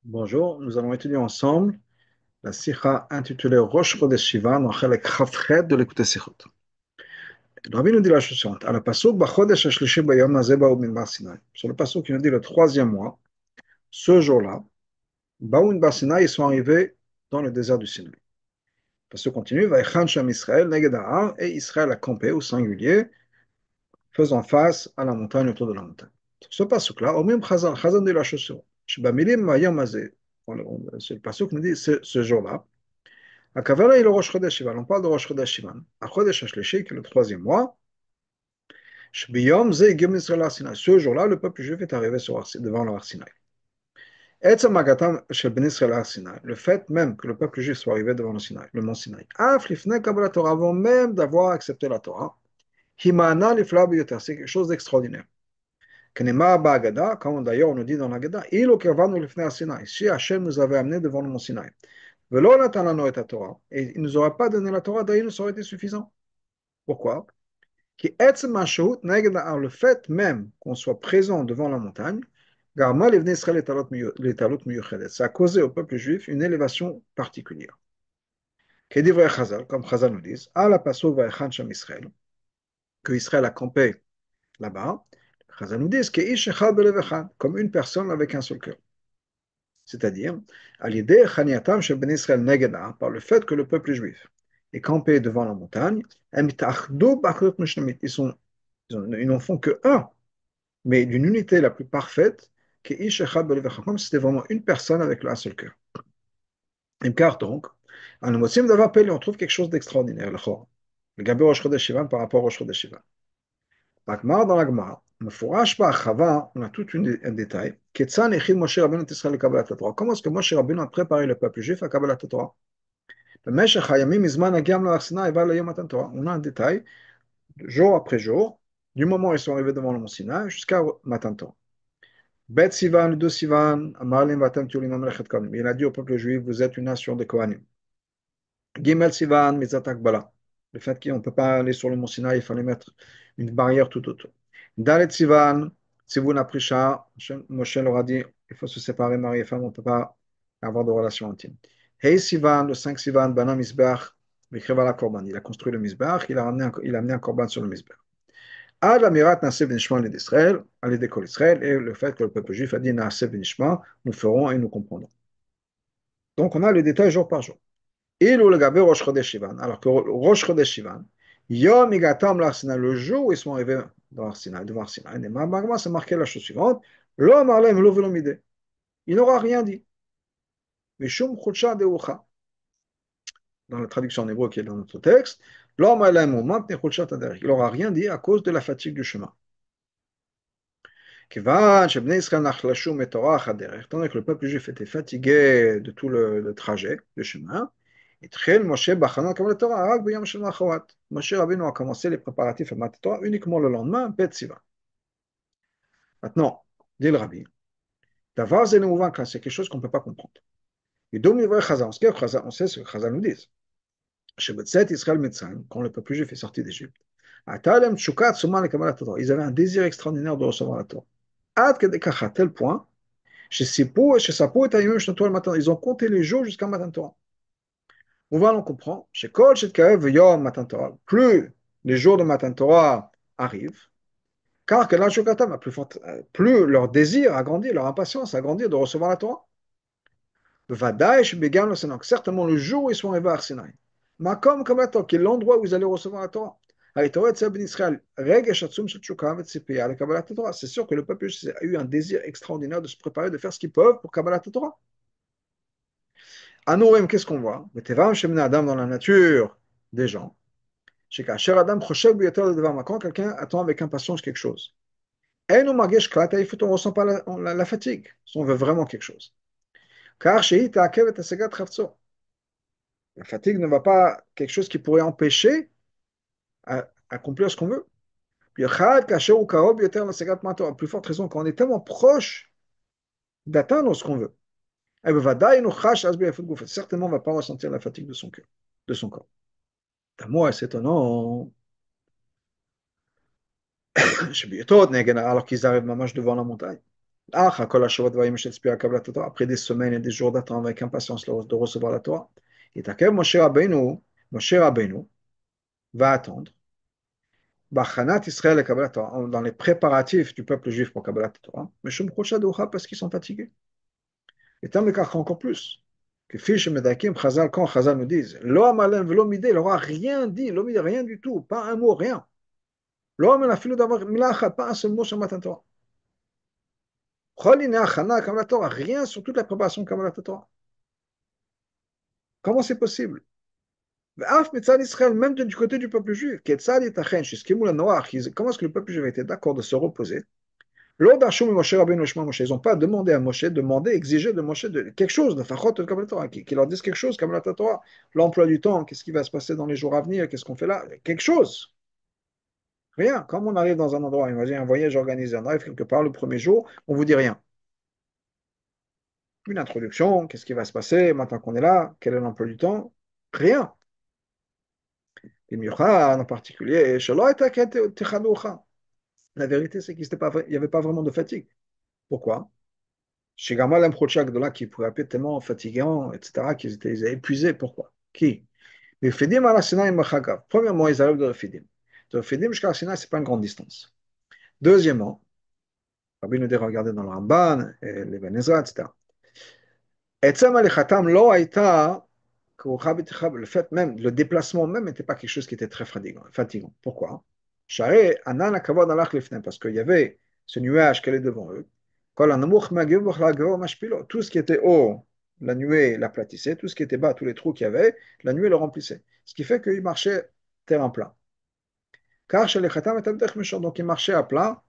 Bonjour, nous allons étudier ensemble la sikha intitulée Rosh Chodesh Shivan, dans Chelek Chafchet de l'Écoute Sikhot. Le Rabbi nous dit la chose suivante. À la pasuk, Bachodesh Hashlishi Bayom Hazeh Baou Midbar Sinai. Sur le pasuk qui nous dit le troisième mois, ce jour-là, Baou Midbar Sinai, ils sont arrivés dans le désert du Sinaï. Le pasuk continue, Vaïchan Sham Israël, Neged Ha'ar, et Israël a campé au singulier, faisant face à la montagne, autour de la montagne. Sur ce pasuk-là, Omim Chazan, Chazan dit la chose suivante. Shebamilim Bayom Hazeh. Le pasuk nous dit ce jour-là. Akavara est le Rosh Chodesh Shivan. On parle de Rosh Chodesh Shivan. À Chodesh Hashleshi, qui est le troisième mois. Shbiyom Ze Yigim Israël Har Sinai. Ce jour-là, le peuple juif est arrivé devant le Har Sinai. Etzem Agatam Shel Ben Israël Har Sinai. Le fait même que le peuple juif soit arrivé devant le Sinaï, le mont Sinaï. Af lifnei Kabbalat Torah, avant même d'avoir accepté la Torah. Himana lifla biyoter. C'est quelque chose d'extraordinaire. Kenema Ba'agada, comme d'ailleurs on nous dit dans l'Agada, Ilo Kavanu lifnei Har Sinai. Si Hachem nous avait amené devant le mont Sinaï. Velo natan lanu et Torah. Et il ne nous aurait pas donné la Torah, d'ailleurs, ça aurait été suffisant. Pourquoi? Le fait même qu'on soit présent devant la montagne, ça a causé au peuple juif une élévation particulière. Comme Chazal nous dit, à la pasuk va'echan sham Israël, que Israël a campé là-bas, Chazal nous dit, comme une personne avec un seul cœur. C'est-à-dire, à l'idée, par le fait que le peuple juif est campé devant la montagne, ils n'en font que un, mais d'une unité la plus parfaite, comme si c'était vraiment une personne avec un seul cœur. Car donc, on trouve quelque chose d'extraordinaire, le Gabi Rosh Chodesh Shivan par rapport au Rosh Chodesh Shivan. Dans la Gemara, on a tout un détail. Comment est-ce que Moshe Rabbeinu a préparé le peuple juif à Kabbalat Torah? On a un détail, jour après jour, du moment où ils sont arrivés devant le mont Sinaï jusqu'à Matan Torah. Bet Sivan, le 2 Sivan, Amalim Vatam Tulim Amlechet Kohanim. Il a dit au peuple juif, vous êtes une nation de Kohanim. Gimel Sivan, Mitzat Akbala. Le fait qu'on ne peut pas aller sur le mont Sinaï, il fallait mettre une barrière tout autour. Dalet Sivan, Sivun Aprisha, Moshe leur a dit, il faut se séparer, mari et femme, on ne peut pas avoir de relations intimes. Hey Sivan, le 5 Sivan, Bana Misbeach, Mikrevala Korban. Il a construit le Misbeach, il a amené un korban sur le Misbeach. Ad l'amirat Naaseh v'nishma d'Israël, à l'école d'Israël, et le fait que le peuple juif a dit Naaseh v'nishma, nous ferons et nous comprendrons. Donc on a le détail jour par jour. Et le gabé Rosh Chodesh Shivan, alors que Rosh Chodesh Shivan, Yom Igatam l'Arsina, le jour où ils sont arrivés dans Arsina, devant Arsina, c'est marqué la chose suivante, L'homme Arlem lo velomide. Il n'aura rien dit. Mishum Chutsha Deucha, dans la traduction en hébreu qui est dans notre texte, L'homme Arlem ou Mamtne Chutsha Taderek. Il n'aura rien dit à cause de la fatigue du chemin. Étant donné que le peuple juif était fatigué de tout le trajet, le chemin, Moshe Rabbeinu a commencé les préparatifs à Matan Torah uniquement le lendemain, Bet Sivan. Maintenant, dit le Rabbi, c'est quelque chose qu'on ne peut pas comprendre. On sait ce que Chazal nous dit. Quand le peuple juif est sorti d'Égypte, ils avaient un désir extraordinaire de recevoir la Torah. À tel point ils ont compté les jours jusqu'à Matan Torah. On va l'on comprend. Plus les jours de Matan Torah arrivent, car que plus leur désir a grandi, leur impatience a grandi de recevoir la Torah. Certainement le jour où ils sont arrivés à Arsinaï. Makom Kamato, qui est l'endroit où ils allaient recevoir la Torah. C'est sûr que le peuple a eu un désir extraordinaire de se préparer, de faire ce qu'ils peuvent pour Kabbalat Torah. Anorim, qu'est-ce qu'on voit? Adam dans la nature des gens. Adam quand quelqu'un attend avec impatience quelque chose. On ne ressent pas la fatigue, si on veut vraiment quelque chose. Car la fatigue ne va pas quelque chose qui pourrait empêcher à accomplir ce qu'on veut. Puis, à plus forte raison, quand on est tellement proche d'atteindre ce qu'on veut. Certainement, on ne va pas ressentir la fatigue de son cœur, de son corps. Moi, c'est étonnant. Alors qu'ils arrivent mamage devant la montagne. Ah, Chakol Hashavot Vayim Shel Tzpiya Kabbalat Torah. Après des semaines et des jours d'attendre avec impatience de recevoir la Torah. Et Takev Moshe Rabbeinu va attendre. Bachanat Israël et Kabbalat Torah, dans les préparatifs du peuple juif pour Kabbalat Torah. Mais Shum Chocha Doucha parce qu'ils sont fatigués. Et tant encore plus. Que Fish Medakim Chazal, quand Chazal nous disent, Lo Amalem Velo Mideh, il n'aura rien dit, Lo Mideh, rien du tout, pas un mot, rien. Lo Amalem Afilo d'avoir Milachat, pas un seul mot sur Matan Torah. Choline Achana Kabbalat Torah, rien sur toute la préparation de Kabbalat Torah. Comment c'est possible? Ve'af Mitzad Israël, même du côté du peuple juif, Ketzad Yitachen, Shiskimu la Noach, comment est-ce que le peuple juif était d'accord de se reposer? L'Od Hashum et Moshe Rabbeinu Shema Moshe, ils n'ont pas demandé à Moshe, demandé, exigé de Moshe de, quelque chose, de Fachot de Kabbalat Torah, qui leur dise quelque chose, Kabbalat Torah, l'emploi du temps, qu'est-ce qui va se passer dans les jours à venir, qu'est-ce qu'on fait là, quelque chose. Rien. Comme on arrive dans un endroit, imagine un voyage organisé, on arrive quelque part le premier jour, on vous dit rien. Une introduction, qu'est-ce qui va se passer maintenant qu'on est là, quel est l'emploi du temps, rien. Et Miuchan en particulier, la vérité, c'est qu'il n'y avait pas vraiment de fatigue. Pourquoi? Chez Gamal Mprochak de là, qui pourrait être tellement fatigant, etc., qu'ils étaient épuisés. Pourquoi? Qui? Les Refidim à la Sinaï Machagav. Premièrement, ils arrivent de Refidim. De Refidim jusqu'à la Sinaï, ce n'est pas une grande distance. Deuxièmement, Rabbi nous dit, regardez dans le Ramban, et les Ben Ezra, etc. Etzem Alichatam lo aïta, le fait même, le déplacement même n'était pas quelque chose qui était très fatigant. Pourquoi? Share Anan Akavod Alach Lifnem, parce qu'il y avait ce nuage qui allait devant eux. Tout ce qui était haut, la nuée l'aplatissait, tout ce qui était bas, tous les trous qu'il y avait, la nuée le remplissait. Ce qui fait qu'il marchait terrain plat. Car chez les Khatam et donc il marchait à plat,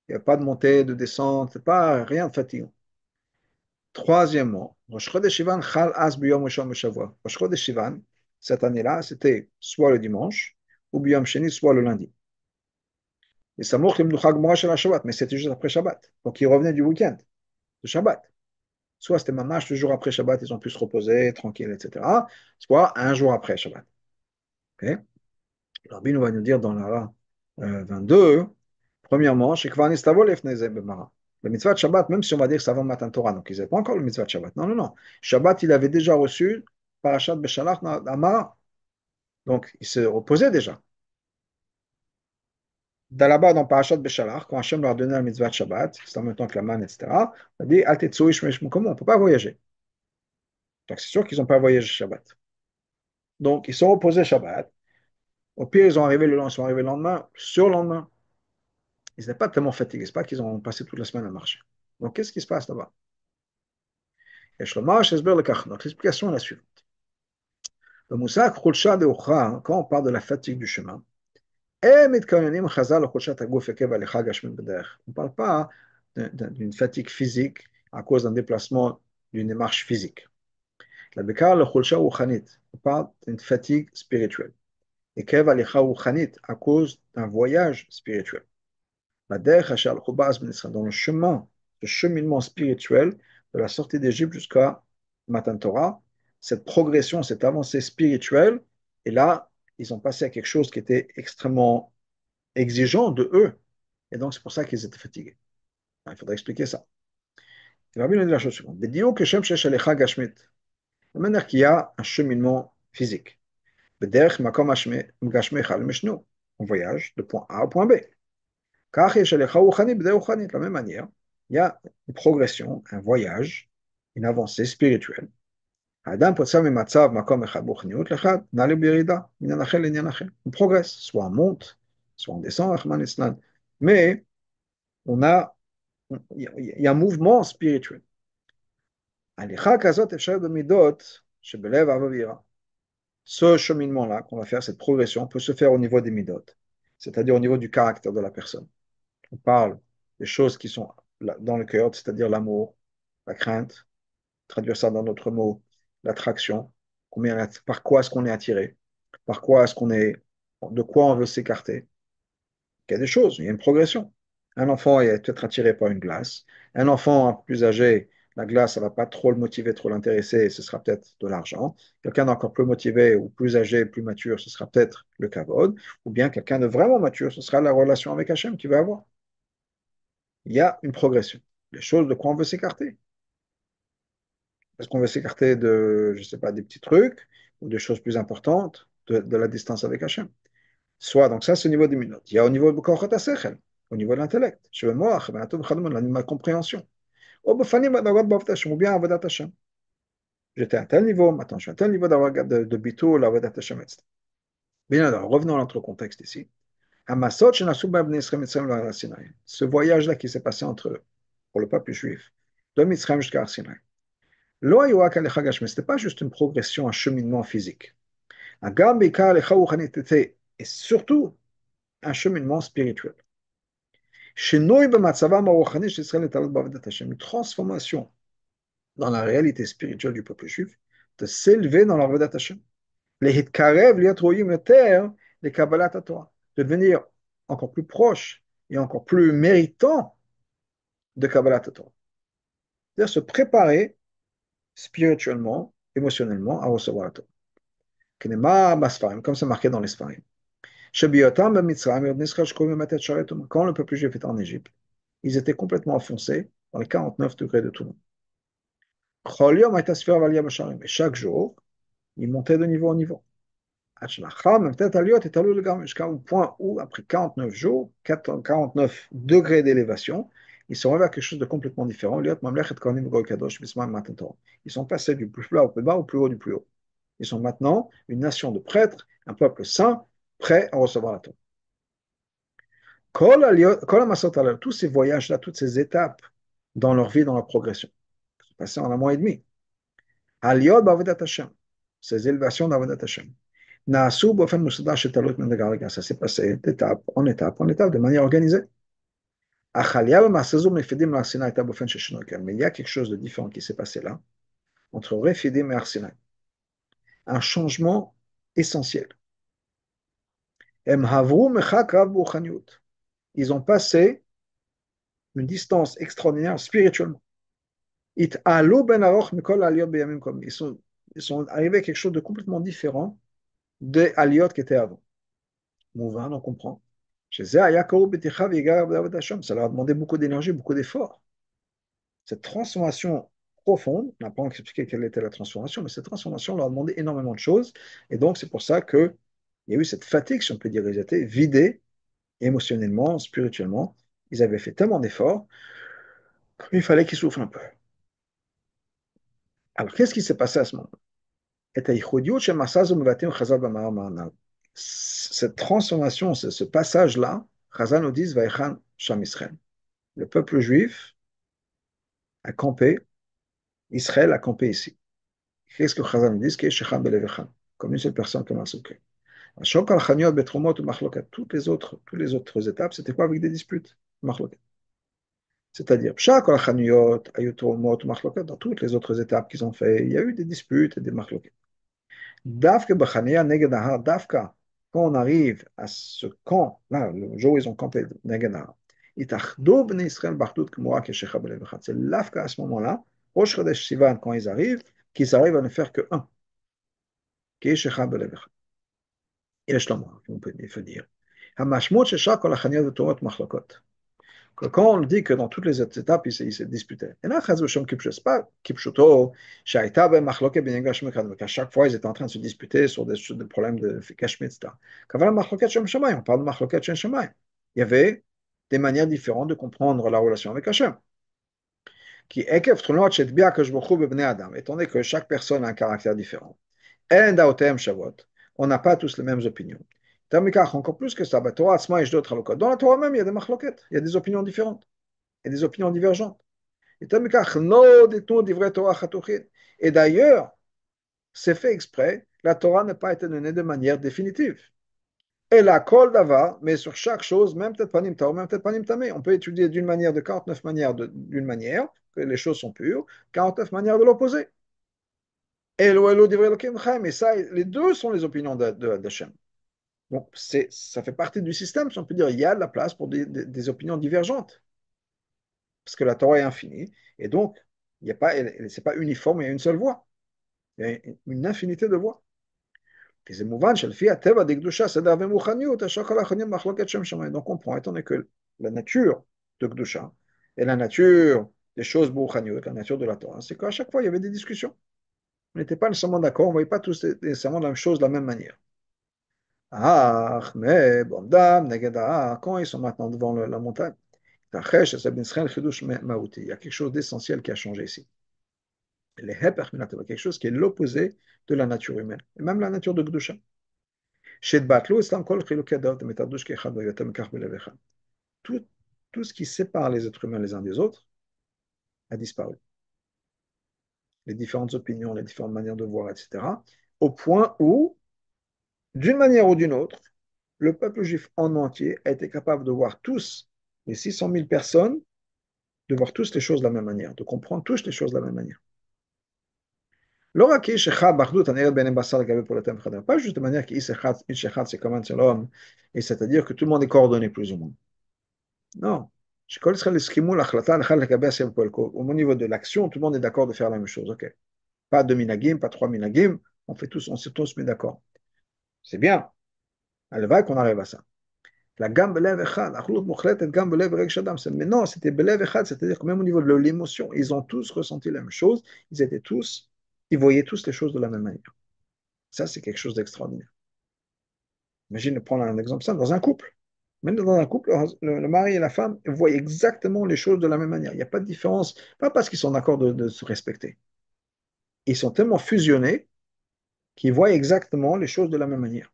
il n'y a pas de montée, de descente, pas rien de fatigant. Troisièmement, Rosh Chodesh Sivan Chal As B'Yom Rishon B'Shavua. Rosh Chodesh Sivan, cette année-là, c'était soit le dimanche, ou B'Yom Sheni, soit le lundi. Et Samour Limnucha Gmora Shel Shabbat, mais c'était juste après Shabbat. Donc il revenait du week-end, de Shabbat. Soit c'était mamash, le jour après Shabbat, ils ont pu se reposer, tranquille, etc. Soit un jour après Shabbat. Okay. Le Rabbi nous va nous dire dans la 22, premièrement, le mitzvah de Shabbat, même si on va dire que c'est avant Matan Torah, donc ils n'avaient pas encore le mitzvah de Shabbat. Non, non, non. Shabbat, il avait déjà reçu Parashat Beshalach Amara. Donc, il se reposait déjà. Là-bas, dans Parashat Beshalach, quand Hachem leur a donné la mitzvah de Shabbat, c'est en même temps que la manne, etc., on a dit, comment on ne peut pas voyager. Donc, c'est sûr qu'ils n'ont pas voyagé Shabbat. Donc, ils sont reposés Shabbat. Au pire, ils sont arrivés le lendemain, sur le lendemain. Ils n'étaient pas tellement fatigués. Ce n'est pas qu'ils ont passé toute la semaine à marcher. Donc, qu'est-ce qui se passe là-bas? Donc, l'explication est la suivante. Le Moussak Khulsha de Ochra, quand on parle de la fatigue du chemin, on ne parle pas d'une fatigue physique à cause d'un déplacement, d'une démarche physique. La Bekar, le Khulsha ou Khanit, on parle d'une fatigue spirituelle. Et Kev Alecha ou Khanit, à cause d'un voyage spirituel. La dans le chemin, le cheminement spirituel de la sortie d'Égypte jusqu'à Matan Torah, cette progression, cette avancée spirituelle, et là, ils ont passé à quelque chose qui était extrêmement exigeant de eux, et donc c'est pour ça qu'ils étaient fatigués. Il faudrait expliquer ça. Il va bien dire la chose suivante. De manière qu'il y a un cheminement physique. On voyage de point A au point B. De la même manière, il y a une progression, un voyage, une avancée spirituelle. On progresse, soit on monte, soit on descend, mais il y a un mouvement spirituel. Ce cheminement-là qu'on va faire, cette progression, peut se faire au niveau des midot, c'est-à-dire au niveau du caractère de la personne. On parle des choses qui sont dans le cœur, c'est-à-dire l'amour, la crainte, traduire ça dans d'autres mots, l'attraction, par quoi est-ce qu'on est attiré, par quoi est-ce qu'on est, de quoi on veut s'écarter. Il y a des choses, il y a une progression. Un enfant est peut-être attiré par une glace, un enfant un peu plus âgé, la glace, ça ne va pas trop le motiver, trop l'intéresser, ce sera peut-être de l'argent. Quelqu'un d'encore plus motivé ou plus âgé, plus mature, ce sera peut-être le kavod, ou bien quelqu'un de vraiment mature, ce sera la relation avec Hachem qu'il va avoir. Il y a une progression. Les choses de quoi on veut s'écarter. Est-ce qu'on veut s'écarter de, je ne sais pas, des petits trucs ou des choses plus importantes de la distance avec Hachem? Soit, donc ça, c'est au niveau des minutes. Il y a au niveau du Korot HaSechel, au niveau de l'intellect. Je veux moi, ma compréhension. Ou bien Avodat Hashem. J'étais à tel niveau, maintenant je suis à tel niveau de bitul, Avodat Hashem, etc. Bien alors, revenons à notre contexte ici. Hamasot shenasu b'bnei Israël Mitzrayim la Sinaï. Ce voyage-là qui s'est passé pour le peuple juif, de Mitzrayim jusqu'à Sinaï. Lo hayu רק הליכה גשמית, c'était pas juste une progression, un cheminement physique. גם בעיקר הליכה רוחנית, et surtout un cheminement spirituel. שינוי במצבם הרוחני של ישראל להתעלות בעבודת השם, une transformation dans la réalité spirituelle du peuple juif, de s'élever dans l'avodat Hashem. להתקרב, להיות ראויים יותר לקבלת התורה, de devenir encore plus proche et encore plus méritant de Kabbalat Torah. C'est-à-dire se préparer spirituellement, émotionnellement à recevoir la Torah. Comme c'est marqué dans les Sfarim. Quand le peuple juif était en Égypte, ils étaient complètement enfoncés dans les 49 degrés de tout le monde. Et chaque jour, ils montaient de niveau en niveau. Jusqu'au point où, après 49 jours, 49 degrés d'élévation, ils sont arrivés à quelque chose de complètement différent. Ils sont passés du plus bas au plus bas au plus haut du plus haut. Ils sont maintenant une nation de prêtres, un peuple saint, prêt à recevoir la Torah. Tous ces voyages-là, toutes ces étapes dans leur vie, dans leur progression, sont passés en un mois et demi. Ces élévations d'Avodat Hashem. Ça s'est passé d'étape en étape en étape, de manière organisée. Mais il y a quelque chose de différent qui s'est passé là, entre Refidim et Arsinaï. Un changement essentiel. Ils ont passé une distance extraordinaire spirituellement. Ils sont arrivés à quelque chose de complètement différent des Aliyot qui étaient avant. Mouvan, on comprend. Ça leur a demandé beaucoup d'énergie, beaucoup d'efforts. Cette transformation profonde, on n'a pas expliqué quelle était la transformation, mais cette transformation leur a demandé énormément de choses. Et donc, c'est pour ça qu'il y a eu cette fatigue, si on peut dire. Ils étaient vidés émotionnellement, spirituellement. Ils avaient fait tellement d'efforts qu'il fallait qu'ils souffrent un peu. Alors, qu'est-ce qui s'est passé à ce moment-là? Cette transformation, ce passage-là, Chazal nous dit, Vaïchan Sham Israël. Le peuple juif a campé, Israël a campé ici. Qu'est-ce que Chazal nous dit? Comme une seule personne comme un souké. Toutes les autres étapes, c'était pas avec des disputes, c'est-à-dire, dans toutes les autres étapes qu'ils ont fait, il y a eu des disputes et des machloket. Dafka, quand on arrive à ce camp, là, le jour où ils ont campé Neged Nahar, c'est l'Afka à ce moment-là, Rosh Chodesh Sivan, quand ils arrivent, qu'ils arrivent à ne faire que un. Et le Shlomo, on peut dire. Que quand on dit que dans toutes les autres étapes, il s'est disputé. Et là, c'est pas Kipchuto, qu'à chaque fois, ils étaient en train de se disputer sur des problèmes de Kashmir, etc. On parle de Machloket Shem Shamayim. Il y avait des manières différentes de comprendre la relation avec Hachem. Étant donné que chaque personne a un caractère différent. On n'a pas tous les mêmes opinions. Encore plus que ça, dans la Torah même, il y a des machloket, il y a des opinions différentes, il y a des opinions divergentes. Et d'ailleurs, c'est fait exprès, la Torah n'a pas été donnée de manière définitive. Et la kol dava, mais sur chaque chose, même peut-être panim tao, même peut-être panim tamé, on peut étudier d'une manière, de 49 manières d'une manière, que les choses sont pures, 49 manières de l'opposé. Mais ça, les deux sont les opinions d'Hachem. Donc, ça fait partie du système, si on peut dire, il y a de la place pour des opinions divergentes. Parce que la Torah est infinie, et donc, il y a pas, c'est pas uniforme, il y a une seule voie. Il y a une infinité de voies. Donc, on comprend, étant donné que la nature de Gdusha et la nature des choses boukhaniot, la nature de la Torah, c'est qu'à chaque fois, il y avait des discussions. On n'était pas nécessairement d'accord, on ne voyait pas tous nécessairement la même chose de la même manière. Ah, mais bon, dame, negeda, quand ils sont maintenant devant la montagne, il y a quelque chose d'essentiel qui a changé ici. Les quelque chose qui est l'opposé de la nature humaine, et même la nature de Gdusha. Tout, tout ce qui sépare les êtres humains les uns des autres a disparu. Les différentes opinions, les différentes manières de voir, etc. Au point où, d'une manière ou d'une autre, le peuple juif en entier a été capable de voir tous les 600 000 personnes, de voir tous les choses de la même manière, de comprendre tous les choses de la même manière. Pas juste de manière qu'Ish c'est comme un seul homme, et c'est-à-dire que tout le monde est coordonné plus ou moins. Non. Au niveau de l'action, tout le monde est d'accord de faire la même chose. Ok. Pas deux minagim, pas trois minagim, on s'est tous mis d'accord. C'est bien. Allez, qu'on arrive à ça. La gamme belev echad, achlut mukhletet gamme belev reg shadam. Mais non, c'était belev echad, c'est-à-dire que même au niveau de l'émotion, ils ont tous ressenti la même chose, ils voyaient tous les choses de la même manière. Ça, c'est quelque chose d'extraordinaire. Imagine prendre un exemple simple, dans un couple. Même dans un couple, le mari et la femme voient exactement les choses de la même manière. Il n'y a pas de différence, pas parce qu'ils sont d'accord de se respecter. Ils sont tellement fusionnés qu'ils voient exactement les choses de la même manière.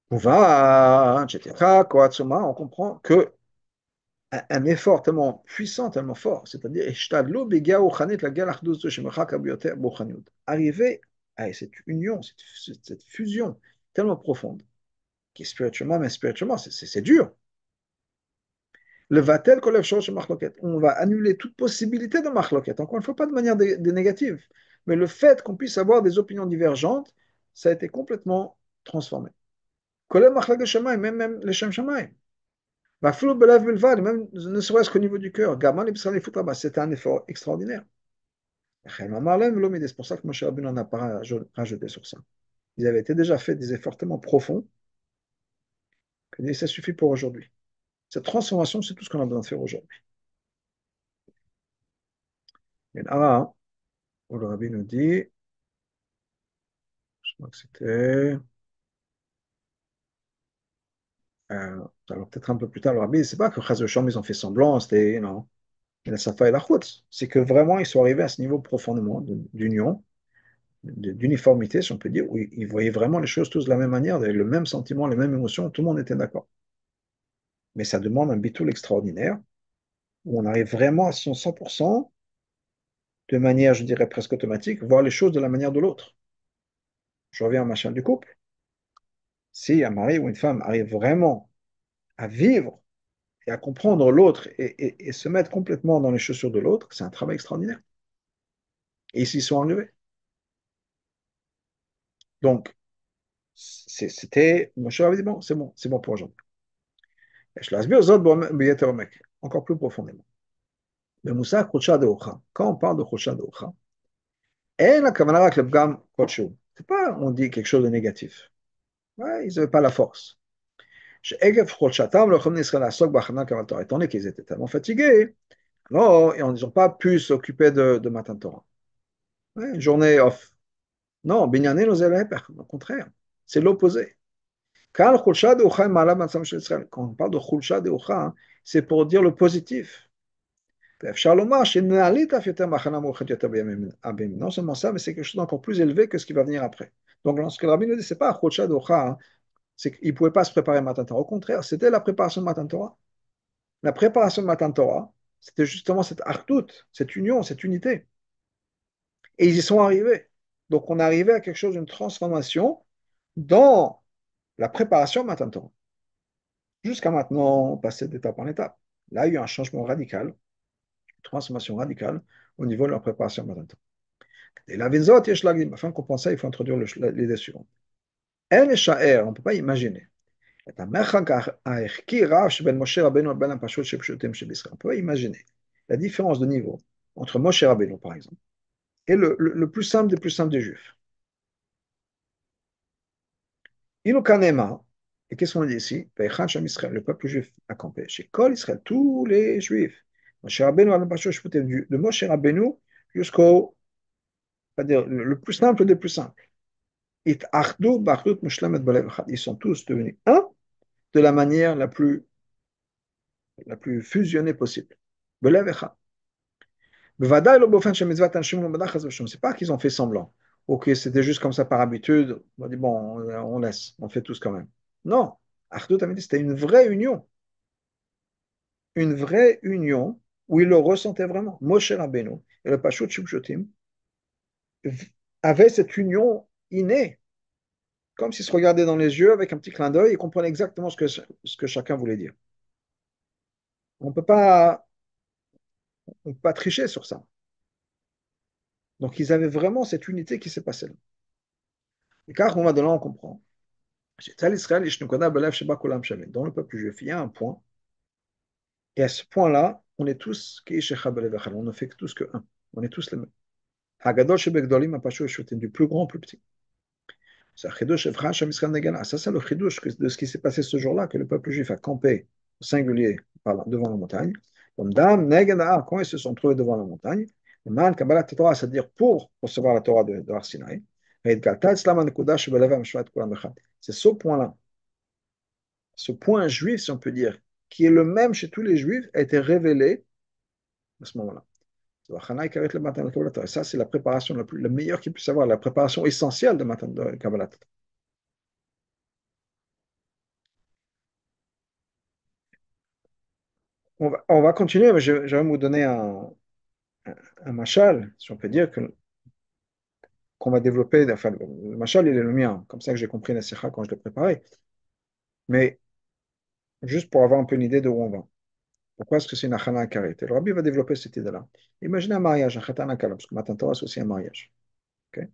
On va, etc., on comprend que un effort tellement puissant, tellement fort, c'est-à-dire arriver à cette union, cette fusion tellement profonde, qui est spirituellement, mais spirituellement, c'est dur. Le vatel kolev shor chez machloket. On va annuler toute possibilité de machloket. Encore une fois, pas de manière négative. Mais le fait qu'on puisse avoir des opinions divergentes, ça a été complètement transformé. Kolev machlok shamaim, même les shem shamaim. Maflou belev bilvad, même ne serait-ce qu'au niveau du cœur. Gaman et B'Israël Futraba, c'était un effort extraordinaire. C'est pour ça que Moshe Rabbeinu en a pas rajouté sur ça. Ils avaient été déjà fait des efforts tellement profonds que ça suffit pour aujourd'hui. Cette transformation, c'est tout ce qu'on a besoin de faire aujourd'hui. Et là, où le Rabbi nous dit, je crois que c'était, alors peut-être un peu plus tard, le Rabbi, c'est pas que Chaz V'Shalom, ils ont fait semblant, c'était, non, la Safa et la Chutz. C'est que vraiment, ils sont arrivés à ce niveau profondément d'union, d'uniformité, si on peut dire, où ils voyaient vraiment les choses tous de la même manière, avec le même sentiment, les mêmes émotions, tout le monde était d'accord. Mais ça demande un bitoul extraordinaire, où on arrive vraiment à 100%, de manière, je dirais, presque automatique, voir les choses de la manière de l'autre. Je reviens au machin du couple. Si un mari ou une femme arrive vraiment à vivre et à comprendre l'autre et se mettre complètement dans les chaussures de l'autre, c'est un travail extraordinaire. Et ils s'y sont arrivés. Donc, c'était, mon cher avait dit, bon, c'est bon pour aujourd'hui. Encore plus profondément. Le Moussa Khoucha de Ocha. Quand on parle de Khoucha de Ocha, c'est pas on dit quelque chose de négatif. Ouais, ils n'avaient pas la force. Étant donné qu'ils étaient tellement fatigués, alors ils n'ont pas pu s'occuper de Matan Torah. Ouais, une journée off. Non, Binyamin nous au contraire, c'est l'opposé. Quand on parle de Khulsha de Ucha, c'est pour dire le positif. Non seulement ça, mais c'est quelque chose d'encore plus élevé que ce qui va venir après. Donc, lorsque le rabbi nous dit, c'est pas Khulsha de Ucha, c'est qu'il ne pouvait pas se préparer Matan Torah. Au contraire, c'était la préparation de Matan Torah. La préparation de Matan Torah, c'était justement cette artout, cette union, cette unité. Et ils y sont arrivés. Donc, on est arrivé à quelque chose, une transformation dans la préparation de Matan Torah. Jusqu'à maintenant, on passait d'étape en étape. Là, il y a eu un changement radical, une transformation radicale au niveau de la préparation Matan Torah. Et la vinzot, yesh lagdim. Afin qu'on pense ça, il faut introduire l'idée suivante. On ne peut pas imaginer. On peut imaginer la différence de niveau entre Moshe Rabbeinu, par exemple, et le plus simple des plus simples des Juifs. Ilu kanema, Et qu'est-ce qu'on dit ici? Ve'echan Sham Israël, le peuple juif a campé. Chez Kol Israël, tous les juifs. Moshe Rabbeinu, de Moshe Rabbeinu jusqu'au, c'est-à-dire le plus simple des plus simples. It'achdu b'achdut mushlemet b'lev echad. Ils sont tous devenus un de la manière la plus fusionnée possible. B'lev echad. B'vadaï lo b'ofen shel mitzvat anshim lo badach chas v'shum. C'est pas qu'ils ont fait semblant. Ou que c'était juste comme ça par habitude. On dit bon, on laisse, on fait tous quand même. Non. Achdut Amiti, c'était une vraie union où ils le ressentaient vraiment. Moshe Rabbeinu et le Pashut Shupshutim avaient cette union innée, comme s'ils se regardaient dans les yeux avec un petit clin d'œil et comprenaient exactement ce que chacun voulait dire. On ne peut pas, on peut pas tricher sur ça. Donc ils avaient vraiment cette unité qui s'est passée là. Et car on va de là, on comprend. Dans le peuple juif, il y a un point, et à ce point-là, on est tous, on ne fait que tous que un. On est tous les mêmes. Hagadol Shebegdolim, du plus grand au plus petit. C'est un chidouche Efraim Israël Negana. Ça, c'est le chidouche de ce qui s'est passé ce jour-là, que le peuple juif a campé au singulier devant la montagne. Comme Dam Negana, quand ils se sont trouvés devant la montagne, le man Kabbalat Torah, c'est-à-dire pour recevoir la Torah de Arsinaï, c'est ce point-là, ce point juif, si on peut dire, qui est le même chez tous les juifs, a été révélé à ce moment-là. Ça, c'est la préparation la meilleure qu'il puisse avoir, la préparation essentielle de Matan de Kabbalat. On va continuer, mais je vais vous donner un machal, si on peut dire, qu'on va développer. Enfin, le machal, il est le mien, comme ça que j'ai compris la sikha quand je l'ai préparé. Mais juste pour avoir un peu une idée de où on va. Pourquoi est-ce que c'est une achana karet? Et le rabbi va développer cette idée-là. Imaginez un mariage, un khatan kala, parce que Matan Torah, c'est aussi un mariage. Ok.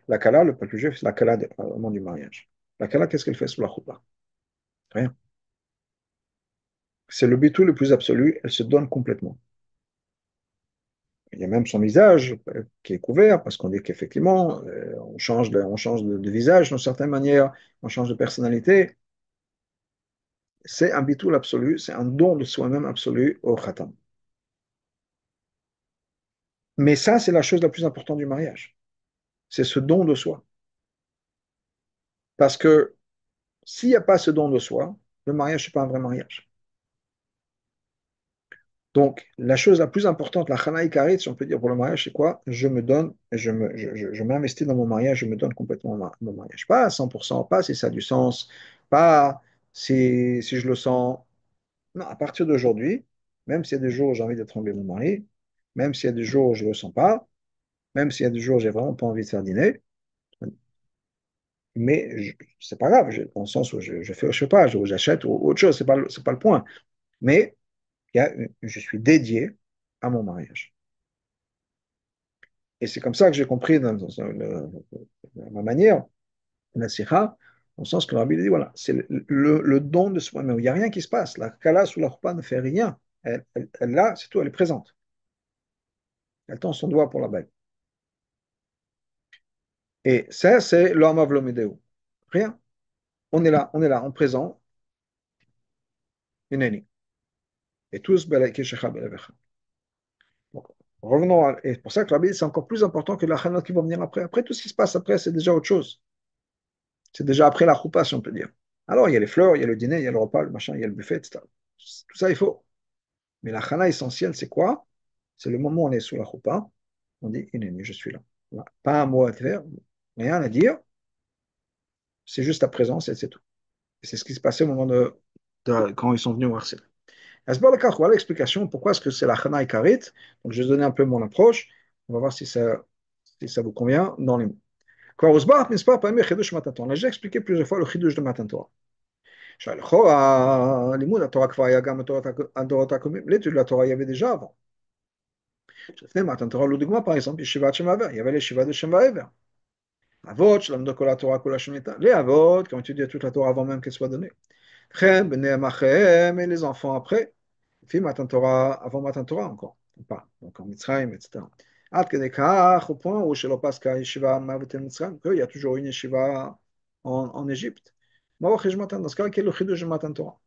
La kala, le peuple juif, c'est la kala au moment du mariage. La kala, qu'est-ce qu'elle fait sous la choupa? Rien. C'est le bitou le plus absolu, elle se donne complètement. Il y a même son visage qui est couvert parce qu'on dit qu'effectivement, on change de visage d'une certaine manière, on change de personnalité. C'est un bitoul absolu, c'est un don de soi-même absolu au khatam. Mais ça, c'est la chose la plus importante du mariage. C'est ce don de soi. Parce que s'il n'y a pas ce don de soi, le mariage, n'est pas un vrai mariage. Donc, la chose la plus importante, la chana ikarit, si on peut dire pour le mariage, c'est quoi? Je me donne, je m'investis dans mon mariage, je me donne complètement mon mariage. Pas à 100%, pas si ça a du sens, pas si je le sens. Non, à partir d'aujourd'hui, même s'il y a des jours où j'ai envie d'étrangler mon mari, même s'il y a des jours où je ne le sens pas, même s'il y a des jours où j'ai vraiment pas envie de faire dîner, mais c'est pas grave, dans le sens où je fais, je sais pas, j'achète ou autre chose, c'est pas le point. Mais je suis dédié à mon mariage. Et c'est comme ça que j'ai compris ma manière, la sikha, dans le sens que le rabbi dit, voilà, c'est le don de soi-même. Il n'y a rien qui se passe. La kala sous la roupa ne fait rien. Là, c'est tout, elle est présente. Elle tend son doigt pour la bague. Et ça, c'est l'homme avlomideu. Rien. On est là, en présent, ineni. Et tous, belekeshecha belevecha. Donc, revenons et c'est pour ça que la Bible, c'est encore plus important que la chanot qui va venir après. Après, tout ce qui se passe après, c'est déjà autre chose. C'est déjà après la choupa, si on peut dire. Alors, il y a les fleurs, il y a le dîner, il y a le repas, le machin, il y a le buffet, etc. Tout ça, il faut. Mais la chana essentielle, c'est quoi? C'est le moment où on est sous la choupa, on dit, Ineni, je suis là. Voilà. Pas un mot à faire, rien à dire, c'est juste ta présence et c'est tout. Et c'est ce qui se passait au moment quand ils sont venus voir ça. Voilà l'explication pourquoi est-ce que c'est la chana ikarit. Donc, je vais donner un peu mon approche. On va voir si ça vous convient dans les mots. On a déjà expliqué plusieurs fois le chidouche de Matan Torah. L'étude de la Torah, il y avait déjà avant. לפני מתן תורה, לדוגמה, par exemple, ישיבת שם העבר, il y avait les ישיבה de שם העבר. אבות שלמדו כל התורה כולה שניתן. Les אבות, comme tu dis toute la Torah avant même qu'elle soit donnée. לכם, בניהם אחריהם, et les enfants après. לפי מתן תורה, avant מתן תורה encore. Pas. Donc en מצרים, etc. עד כדי כך, au point où שלא פסקה ישיבה מוות מצרים, qu'il y a toujours une yeshiva en Égypte. Dans ce cas, quel est le chidouche de Matan Torah?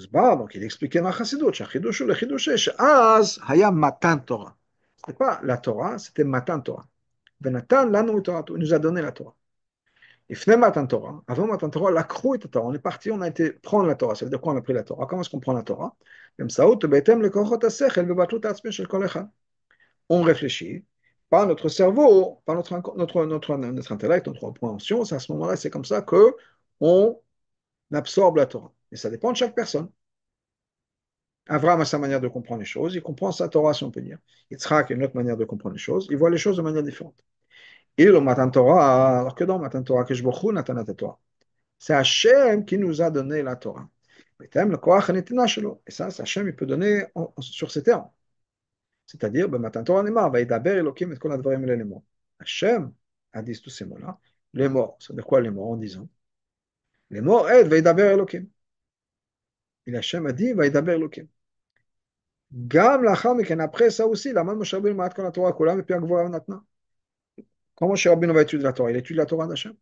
Donc il expliquait dans la Chassidut, שהחידוש הוא לחידוש שאז היה מתן תורה. C'était pas la Torah, c'était Matan Torah. ונתן לנו את תורתו, il nous a donné la Torah. לפני מתן תורה, avant מתן תורה, לקחו את התורה, on est parti, on a été prendre la Torah, ça veut dire quoi on a pris la Torah? Comment est-ce qu'on prend la Torah? באמצעות בהתאם לכוחות השכל ובטלות העצמי של כל אחד. On réfléchit par notre cerveau, par notre intellect, notre compréhension, c'est à ce moment-là, c'est comme ça que on absorbe la Torah. Et ça dépend de chaque personne. Abraham a sa manière de comprendre les choses, il comprend sa Torah, si on peut dire. Yitzhak a une autre manière de comprendre les choses, il voit les choses de manière différente. Et le Matan Torah, alors que dans Matan Torah, que je Natanat Torah, c'est Hachem qui nous a donné la Torah. Et ça, c'est Hachem, il peut donner sur ces termes. C'est-à-dire, ben, Matan Torah Neymar, va Yidaber Elokim et Kol Advarim les mots. Hachem a dit tous ces mots-là. Les mots, ça veut dire quoi les mots en disant? Les mots, va Yidaber Elokim. Et Hachem a dit, va Yidaber Elokim. גם לאחר מכן, après ça aussi, למד משה רבינו מעט כל התורה כולה מפי הגבורה ונתנה. Quand Moshe Rabbeinu va étudier la Torah, il étudie la Torah d'Hachem.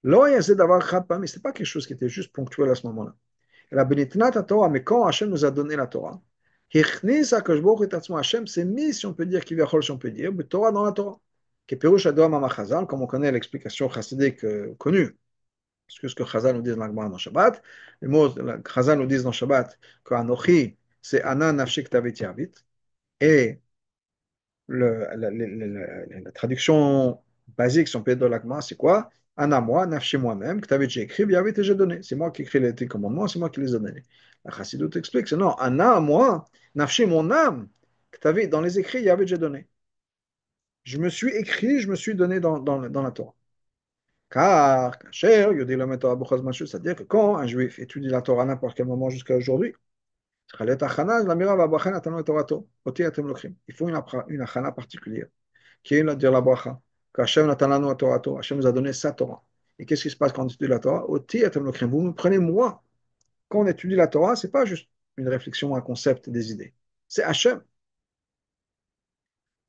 לא היה זה דבר חד פעמי, c'est pas quelque chose qui était juste ponctuel à ce moment-là. אלא בנתינת התורה, mais quand Hachem nous a donné la Torah, הכניס הקדוש ברוך הוא את עצמו, Hachem s'est mis, si on peut dire, כביכול, si on peut dire, בתורה dans la Torah. כפירוש הדבר מאמר חז"ל, comme on connaît l'explication chassidique connue, parce que ce que Chazal nous dit dans l'Agmara dans Shabbat, les mots Chazal nous disent dans Shabbat que Anochi, c'est Ana Nafshik Tavit Yavit, et la traduction basique, si on peut dire de l'Agma, c'est quoi? Ana moi, nafshi moi-même, que t'avais j'ai écrit, Yavit et j'ai donné. C'est moi qui écris les commandements, c'est moi qui les ai donnés. La Chassidut explique, c'est non, Ana moi, nafshi mon âme, que t'avais dans les écrits, Yavit j'ai donné. Je me suis écrit, je me suis donné dans la Torah. Car, Kacher, Yodi Lomet Torah B'chol Zman Shu, c'est-à-dire que quand un juif étudie la Torah à n'importe quel moment jusqu'à aujourd'hui, il faut une achana particulière, qui est dire la bracha, qu'Hachem Natalanu Torah, Hachem nous a donné sa Torah. Et qu'est-ce qui se passe quand on étudie la Torah? Vous me prenez moi. Quand on étudie la Torah, c'est pas juste une réflexion, un concept, des idées. C'est Hachem.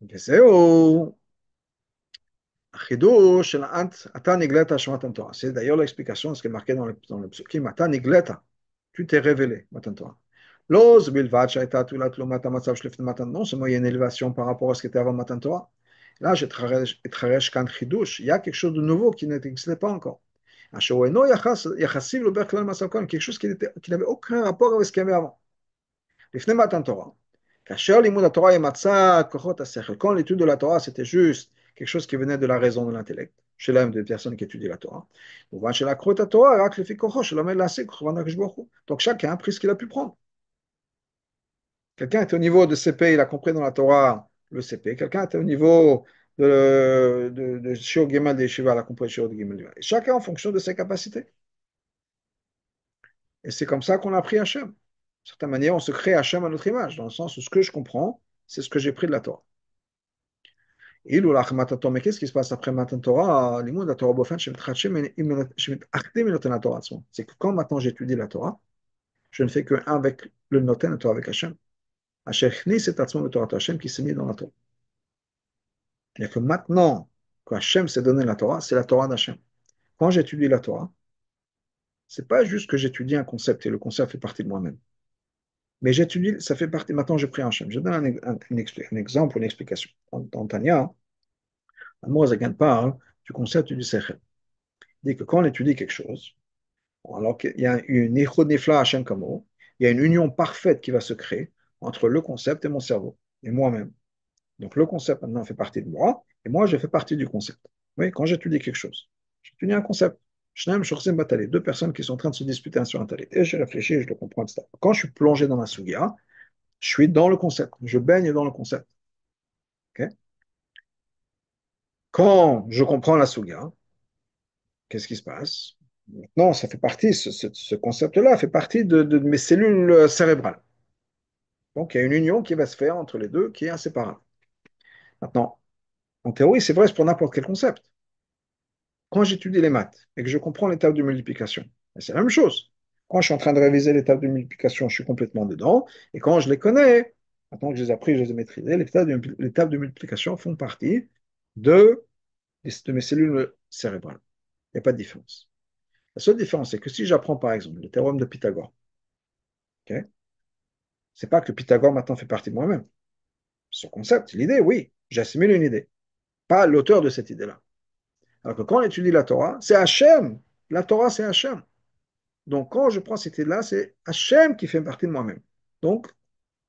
C'est d'ailleurs l'explication de ce qui est marqué dans le psukim. Ata nigleta, tu t'es révélé, Matan Torah. Non seulement il y a une élévation par rapport à ce qui était avant Matan Torah. Là, il y a quelque chose de nouveau qui n'existait pas encore. Quelque chose qui n'avait aucun rapport avec ce qu'il y avait avant. לפני מתן תורה. כאשר לימוד התורה ימצא כוחות השכל, quand l'étude de la Torah c'était juste quelque chose qui venait de la raison de l'intellect, chez l'homme de personnes qui étudient la Torah. מובן שלקחו את התורה רק לפי כוחו שלומד להשיג כוון הקדוש ברוך הוא. Donc chacun a pris ce qu'il a pu prendre. Quelqu'un est au niveau de CP, il a compris dans la Torah le CP. Quelqu'un est au niveau de Shiur Gimel des Yeshiva, il a compris Shiur Gimel. Chacun en fonction de ses capacités. Et c'est comme ça qu'on a appris Hachem. D'une certaine manière, on se crée Hachem à notre image, dans le sens où ce que je comprends, c'est ce que j'ai pris de la Torah. Mais qu'est-ce qui se passe après Matan Torah? C'est que quand maintenant j'étudie la Torah, je ne fais que un avec le Noten, la Torah avec Hachem. Hachem qui s'est mis dans la Torah. C'est-à-dire que maintenant que Hachem s'est donné la Torah, c'est la Torah d'Hachem. Quand j'étudie la Torah, c'est pas juste que j'étudie un concept et le concept fait partie de moi-même. Mais j'étudie, ça fait partie, maintenant j'ai pris un Hachem. Je donne un exemple, une explication. Dans Tanya, Admor Zagan parle du concept du Sechel. Il dit que quand on étudie quelque chose, alors qu'il y a une Ichud Nifla Hachem Kamo, il y a une union parfaite qui va se créer entre le concept et mon cerveau, et moi-même. Donc le concept maintenant fait partie de moi, et moi je fais partie du concept. Oui, quand j'étudie quelque chose, j'étudie un concept. Shnaim Shorsim Batali, deux personnes qui sont en train de se disputer un sur un talit. Et je réfléchis, je le comprends, etc. Quand je suis plongé dans la Sugia, je suis dans le concept, je baigne dans le concept. Ok. Quand je comprends la Sugia, qu'est-ce qui se passe? Maintenant, ça fait partie, ce concept-là fait partie de mes cellules cérébrales. Donc, il y a une union qui va se faire entre les deux qui est inséparable. Maintenant, en théorie, c'est vrai c'est pour n'importe quel concept. Quand j'étudie les maths et que je comprends l'étape de multiplication, c'est la même chose. Quand je suis en train de réviser l'étape de multiplication, je suis complètement dedans. Et quand je les connais, maintenant que je les ai appris, je les ai maîtrisés, l'étape de multiplication font partie de mes cellules cérébrales. Il n'y a pas de différence. La seule différence, c'est que si j'apprends par exemple le théorème de Pythagore, ok, c'est pas que Pythagore maintenant fait partie de moi-même. Ce concept, l'idée, oui, j'assimile une idée, pas l'auteur de cette idée-là. Alors que quand on étudie la Torah, c'est Hachem. La Torah, c'est Hachem. Donc quand je prends cette idée-là, c'est Hachem qui fait partie de moi-même. Donc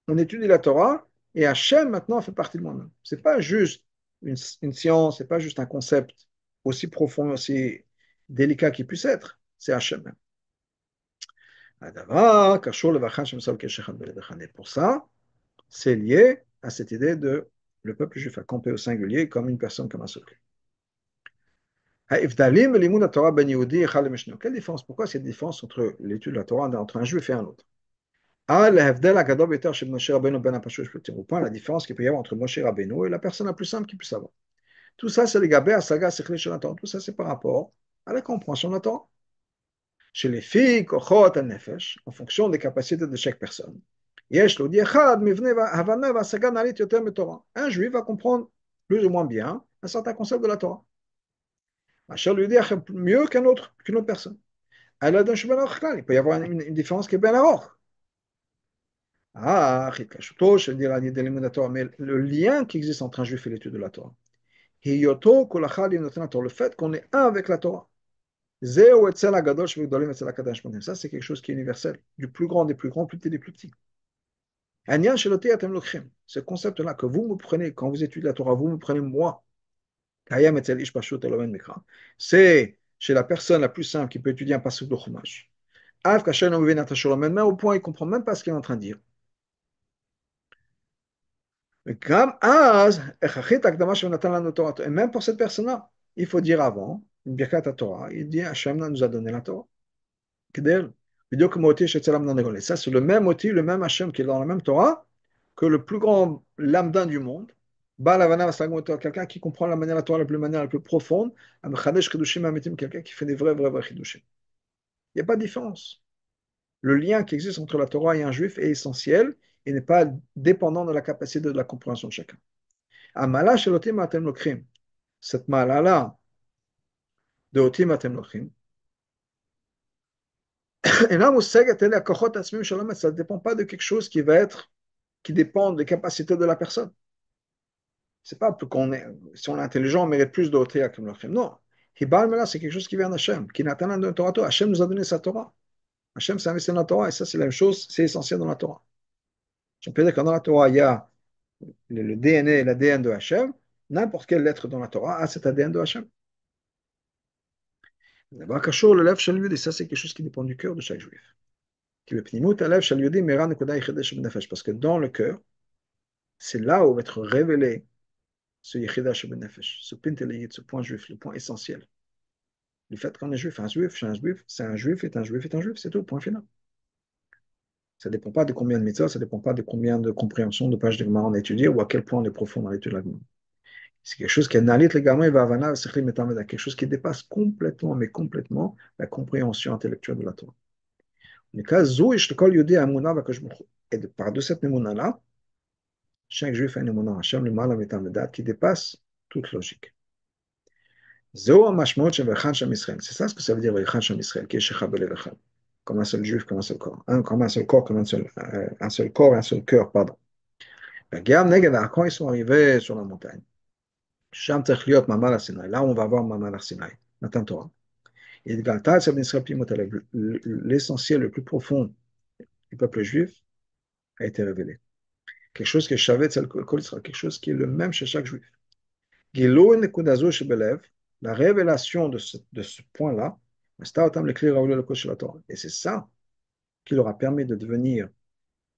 on étudie la Torah et Hachem maintenant fait partie de moi-même. C'est pas juste une science, c'est pas juste un concept aussi profond, aussi délicat qu'il puisse être. C'est Hachem même. Et pour ça, c'est lié à cette idée de le peuple juif à camper au singulier comme une personne, comme un seul. Quelle différence? Pourquoi cette différence entre l'étude de la Torah entre un juif et un autre? Au point la différence qu'il peut y avoir entre Moshe Rabbeinu et la personne la plus simple qu'il puisse avoir. Tout ça, c'est les gabé à saga sechli shel Torah. Tout ça, c'est par rapport à la compréhension de la Torah. Chez les filles, kochot nefesh, en fonction des capacités de chaque personne. Un juif va comprendre plus ou moins bien un certain concept de la Torah. Mieux qu'une autre personne. Il peut y avoir une différence qui est bien à mais le lien qui existe entre un juif et l'étude de la Torah. Le fait qu'on est un avec la Torah. Ça, c'est quelque chose qui est universel. Du plus grand des plus grands, plus petit des plus petits. Ce concept-là que vous me prenez, quand vous étudiez la Torah, vous me prenez moi. C'est chez la personne la plus simple qui peut étudier un passage de Chumash. Même au point, il ne comprend même pas ce qu'il est en train de dire. Et même pour cette personne-là, il faut dire avant, une birkat Torah, il dit Hachem nous a donné la Torah. Ça, c'est le même outil, le même Hachem qui est dans la même Torah que le plus grand lambda du monde. Quelqu'un qui comprend la manière de la Torah manière la plus profonde, quelqu'un qui fait des vrais chidushim. Il n'y a pas de différence. Le lien qui existe entre la Torah et un juif est essentiel et n'est pas dépendant de la capacité de la compréhension de chacun. Amala shelotim atem lokrim. Cette mala-là de otim atem lokrim, et là, ça ne dépend pas de quelque chose qui dépend des capacités de la personne. C'est pas qu'on est, si on est intelligent, on mérite plus de otim atem lokrim. Non. Hibal Mela, c'est quelque chose qui vient d'Hachem, qui n'a pas de Torah. Hachem nous a donné sa Torah. Hachem s'est investi dans la Torah et ça, c'est la même chose, c'est essentiel dans la Torah. On peut dire que dans la Torah, il y a le DNA et l'ADN de Hachem. N'importe quelle lettre dans la Torah a cet ADN de Hachem. Le lève shel yudi, ça c'est quelque chose qui dépend du cœur de chaque juif. Parce que dans le cœur, c'est là où va être révélé ce yichida shel nefesh, ce pinteliyit, ce point juif, le point essentiel. Le fait qu'on est juif, un juif, c'est un juif, c'est un juif, est un juif, est un juif, c'est tout, point final. Ça ne dépend pas de combien de mitzvahs, ça ne dépend pas de combien de compréhension de pages de Gemara on a étudié ou à quel point on est profond dans l'étude de la Gemara. C'est quelque chose qui est nalit légalement, il va avana, quelque chose qui dépasse complètement, mais complètement, la compréhension intellectuelle de la Torah. Le cas zou ishtekol yudi amuna v'akashbuch. Et par de cette nemuna-là, chaque juif a une nemuna Hashem, le mal qui dépasse toute logique. Zéo mashmot shevechan shem Israël. C'est ça ce que ça veut dire vechan shem Israël, qui est shecha belevechan. Comme un seul juif, comme un seul corps. Comme un seul corps, comme un seul corps, un seul cœur, pardon. Quand ils sont arrivés sur la montagne, Sham tzarich liot Mamal Sinaï. Là, on va voir Mamal Sinaï, Matan Torah. Et l'essentiel le plus profond du peuple juif a été révélé. Quelque chose que je savais, quelque chose qui est le même chez chaque juif. La révélation de ce point-là, et c'est ça qui leur a permis de devenir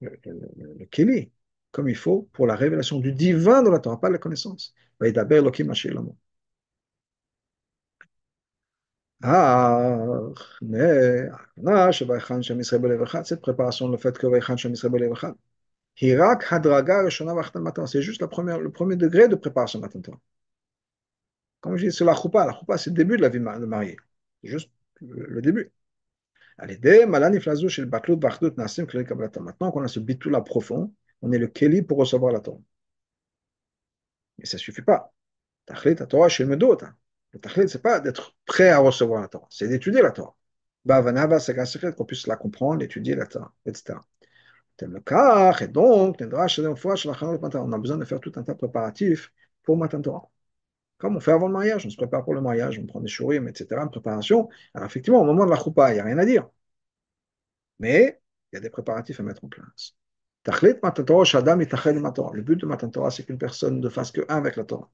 le Kéli, comme il faut, pour la révélation du divin de la Torah, pas la connaissance. Cette préparation, le fait que c'est juste le premier degré de préparation Matan Torah. Comme je dis, c'est la choupa. La choupa, c'est le début de la vie de mariée. C'est juste le début. Maintenant qu'on a ce bitou-là profond, on est le keli pour recevoir la Torah. Mais ça ne suffit pas. La Torah, Le tachlit, c'est pas d'être prêt à recevoir la Torah, c'est d'étudier la Torah. Bavana, Basaka, secret, qu'on puisse la comprendre, l'étudier, la Torah, etc. Tel le cas, et donc, on a besoin de faire tout un tas de préparatifs pour Matan Torah. Comme on fait avant le mariage, on se prépare pour le mariage, on prend des shurim, etc., une préparation. Alors effectivement, au moment de la choupa, il n'y a rien à dire. Mais il y a des préparatifs à mettre en place. Tachlit Matan Torah, Shadam itachel ma Torah. Le but de Matan Torah, c'est qu'une personne ne fasse que un avec la Torah.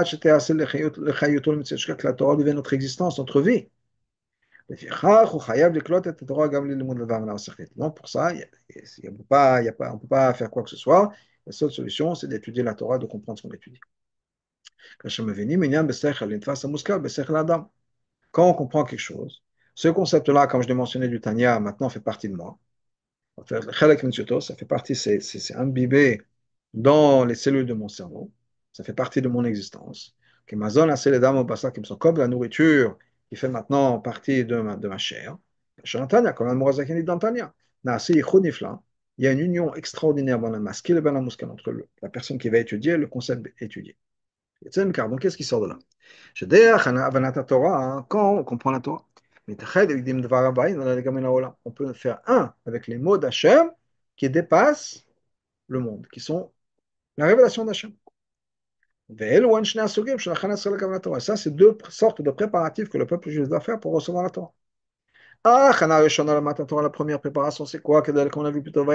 Jusqu'à ce que la Torah devienne notre existence, notre vie. Donc pour ça, on ne peut pas faire quoi que ce soit. La seule solution, c'est d'étudier la Torah, de comprendre ce qu'on étudie. Quand on comprend quelque chose, ce concept-là, comme je l'ai mentionné du Tanya, maintenant fait partie de moi. Ça fait partie, c'est imbibé dans les cellules de mon cerveau. Ça fait partie de mon existence. Que ma zone, c'est les dames au bassin qui me sont comme la nourriture qui fait maintenant partie de ma chair. Comme la Morazakini dit dans Tanya. Il y a une union extraordinaire dans la maskil et dans la mouskal entre la personne qui va étudier et le concept étudié. Donc, qu'est-ce qui sort de là? Quand on comprend la Torah, on peut faire un avec les mots d'Hachem qui dépassent le monde, qui sont la révélation d'Hachem. Ça, c'est deux sortes de préparatifs que le peuple juif doit faire pour recevoir la Torah. La première préparation, c'est quoi? Comme on a vu plutôt,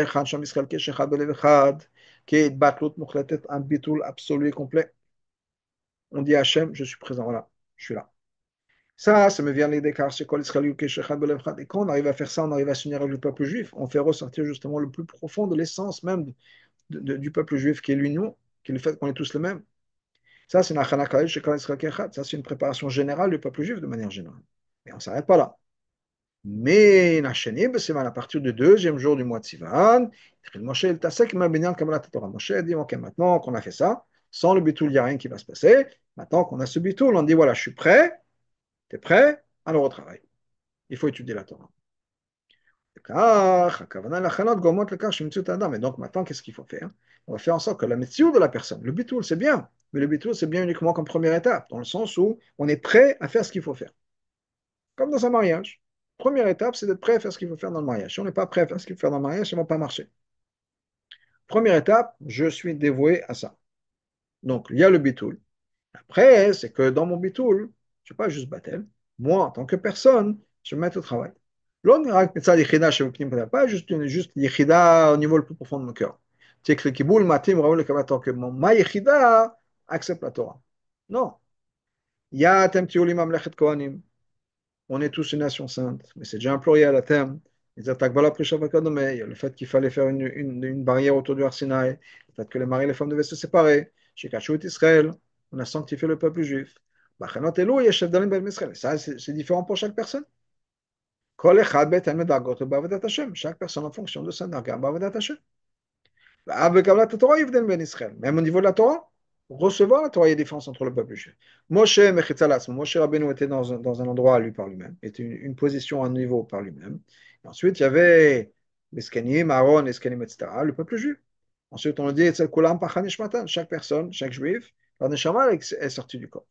qui est un bitoul absolu et complet. On dit à Hachem, je suis présent, voilà, je suis là. Ça me vient l'idée car c'est et quand on arrive à faire ça, on arrive à s'unir avec le peuple juif. On fait ressortir justement le plus profond de l'essence même du peuple juif, qui est l'union, qui est le fait qu'on est tous les mêmes. Ça, c'est ça, c'est une préparation générale du peuple juif de manière générale. Mais on ne s'arrête pas là. Mais à partir du deuxième jour du mois de Sivan, Moshe a dit, ok, maintenant qu'on a fait ça, sans le bitoul, il n'y a rien qui va se passer. Maintenant qu'on a ce bitoul, on dit, voilà, je suis prêt. T'es prêt? Alors au travail. Il faut étudier la Torah. Et donc maintenant, qu'est-ce qu'il faut faire? On va faire en sorte que la métier de la personne, le bitoul, c'est bien, mais le bitoul, c'est bien uniquement comme première étape, dans le sens où on est prêt à faire ce qu'il faut faire. Comme dans un mariage. Première étape, c'est d'être prêt à faire ce qu'il faut faire dans le mariage. Si on n'est pas prêt à faire ce qu'il faut faire dans le mariage, ça ne va pas marcher. Première étape, je suis dévoué à ça. Donc, il y a le bitoul. Après, c'est que dans mon bitoul, je ne suis pas juste baptême. Moi, en tant que personne, je me mets au travail. L'autre, pas juste yichida au niveau le plus profond de mon cœur. C'est que le kiboul matim, que ma yichida accepte la Torah. Non. Ya tem tiulim amlechet kohanim. On est tous une nation sainte, mais c'est déjà un pluriel à terme. Les attaques voilà mais le fait qu'il fallait faire une barrière autour du Arsinaï, le fait que les maris et les femmes devaient se séparer, chez Kachut Israël, on a sanctifié le peuple juif. Ça, c'est différent pour chaque personne. Chaque personne en fonction de sa darga, même au niveau de la Torah, recevoir la Torah, il y a différence entre le peuple juif. Moshe Rabbeinu était dans un endroit à lui par lui-même, était une position, un niveau par lui-même. Et ensuite, il y avait les Skenim, Aaron, les Skenim, etc., le peuple juif. Ensuite, on dit, chaque personne, chaque juif, leur neshama est sortie du corps.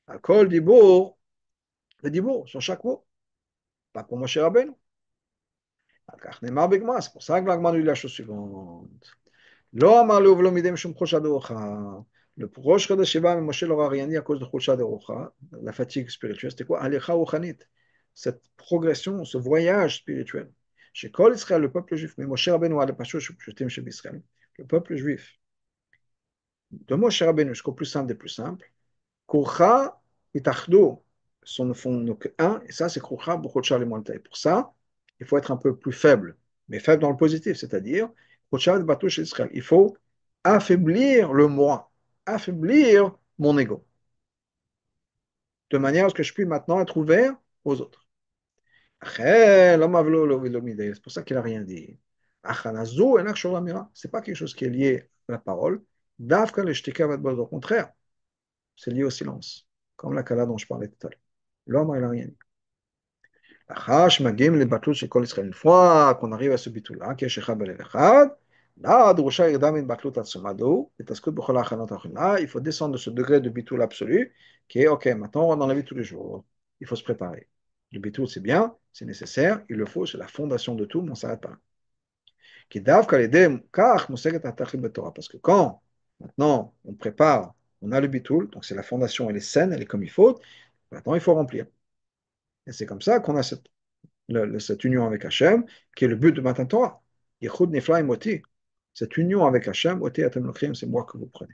Al-Kol, Dibour, le Dibour, sur chaque mot. Pas pour Moshe Rabbeinu. C'est pour ça que l'Agma nous dit la chose suivante. לא אמר לו ולא מידי משום חולשה דרוכה. Le Rosh Chodesh Shiva, Moshe l'aura rien dit à cause de Chulcha de Rocha, la fatigue spirituelle. C'était quoi? Alecha Rochanit. Cette progression, ce voyage spirituel. Chez Kol Israël, le peuple juif, mais Moshe Rabbeinu a le Pashut Shutim chez Israël, le peuple juif, de Moshe Rabbeinu jusqu'au plus simple des plus simples, Kourcha Itachdo, ne font qu'un, et ça c'est Kourcha B'Chulcha Limontaï. Pour ça, il faut être un peu plus faible, mais faible dans le positif, c'est-à-dire, il faut affaiblir le moi, affaiblir mon ego, de manière à ce que je puisse maintenant être ouvert aux autres. C'est pour ça qu'il n'a rien dit. C'est pas quelque chose qui est lié à la parole. Au contraire, c'est lié au silence, comme la kala dont je parlais tout à l'heure. L'homme, il n'a rien dit. Une fois qu'on arrive à ce bitou-là, qui est Shechab Là, Drusha Irdamin Baklut Atsumado, et Taskut Bukhala Chanot Achila, il faut descendre de ce degré de bitoul absolu, qui est, ok, maintenant on rentre dans la vie de tous les jours. Il faut se préparer. Le bitoul, c'est bien, c'est nécessaire, il le faut, c'est la fondation de tout, mais on ne s'arrête pas. Qui dav kalidem kach museget atachim betorah. Parce que quand, maintenant, on prépare, on a le bitoul, donc c'est la fondation, elle est saine, elle est comme il faut, maintenant il faut remplir. Et c'est comme ça qu'on a cette union avec Hachem, qui est le but de Matan Torah. Yichud Nifla Moti. Cette union avec Hachem, Oti Atem Lokrim, c'est moi que vous prenez.